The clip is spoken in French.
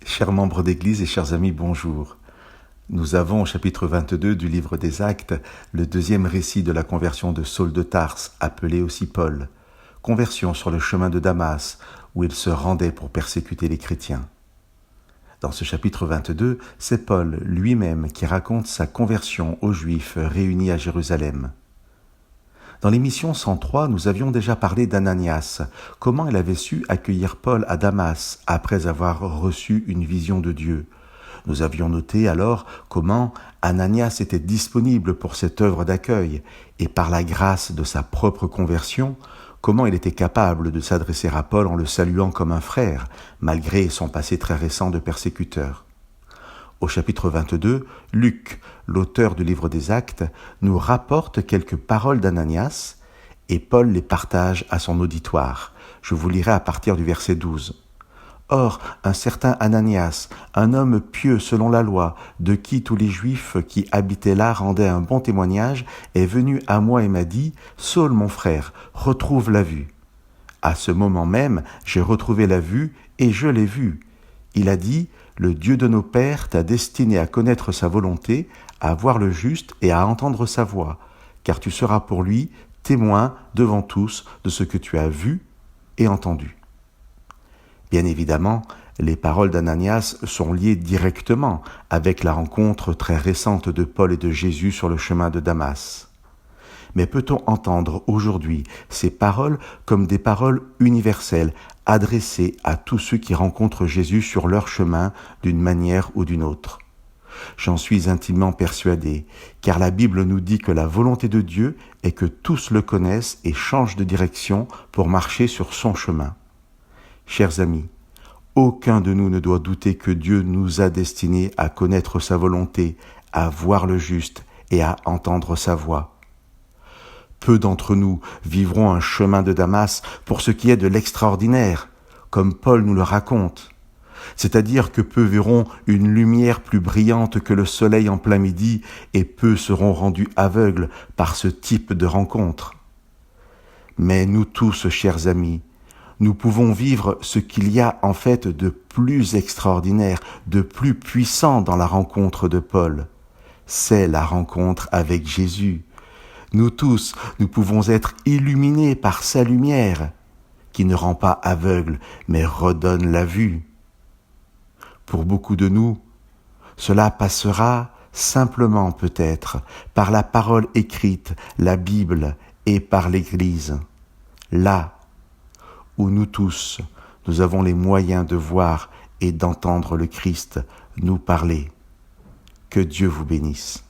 Chers membres d'Église et chers amis, bonjour. Nous avons au chapitre 22 du livre des Actes le deuxième récit de la conversion de Saul de Tarse, appelé aussi Paul. Conversion sur le chemin de Damas, où il se rendait pour persécuter les chrétiens. Dans ce chapitre 22, c'est Paul lui-même qui raconte sa conversion aux Juifs réunis à Jérusalem. Dans l'émission 103, nous avions déjà parlé d'Ananias, comment il avait su accueillir Paul à Damas après avoir reçu une vision de Dieu. Nous avions noté alors comment Ananias était disponible pour cette œuvre d'accueil et par la grâce de sa propre conversion, comment il était capable de s'adresser à Paul en le saluant comme un frère, malgré son passé très récent de persécuteur. Au chapitre 22, Luc, l'auteur du livre des Actes, nous rapporte quelques paroles d'Ananias et Paul les partage à son auditoire. Je vous lirai à partir du verset 12. « Or, un certain Ananias, un homme pieux selon la loi, de qui tous les Juifs qui habitaient là rendaient un bon témoignage, est venu à moi et m'a dit, « Saul, mon frère, retrouve la vue. » À ce moment même, j'ai retrouvé la vue et je l'ai vu. Il a dit, « Le Dieu de nos pères t'a destiné à connaître sa volonté, à voir le juste et à entendre sa voix, car tu seras pour lui témoin devant tous de ce que tu as vu et entendu. » Bien évidemment, les paroles d'Ananias sont liées directement avec la rencontre très récente de Paul et de Jésus sur le chemin de Damas. Mais peut-on entendre aujourd'hui ces paroles comme des paroles universelles, adressées à tous ceux qui rencontrent Jésus sur leur chemin d'une manière ou d'une autre? J'en suis intimement persuadé, car la Bible nous dit que la volonté de Dieu est que tous le connaissent et changent de direction pour marcher sur son chemin. Chers amis, aucun de nous ne doit douter que Dieu nous a destinés à connaître sa volonté, à voir le juste et à entendre sa voix. Peu d'entre nous vivront un chemin de Damas pour ce qui est de l'extraordinaire, comme Paul nous le raconte. C'est-à-dire que peu verront une lumière plus brillante que le soleil en plein midi et peu seront rendus aveugles par ce type de rencontre. Mais nous tous, chers amis, nous pouvons vivre ce qu'il y a en fait de plus extraordinaire, de plus puissant dans la rencontre de Paul. C'est la rencontre avec Jésus. Nous tous, nous pouvons être illuminés par sa lumière, qui ne rend pas aveugle, mais redonne la vue. Pour beaucoup de nous, cela passera simplement peut-être par la parole écrite, la Bible, et par l'Église. Là où nous tous, nous avons les moyens de voir et d'entendre le Christ nous parler. Que Dieu vous bénisse.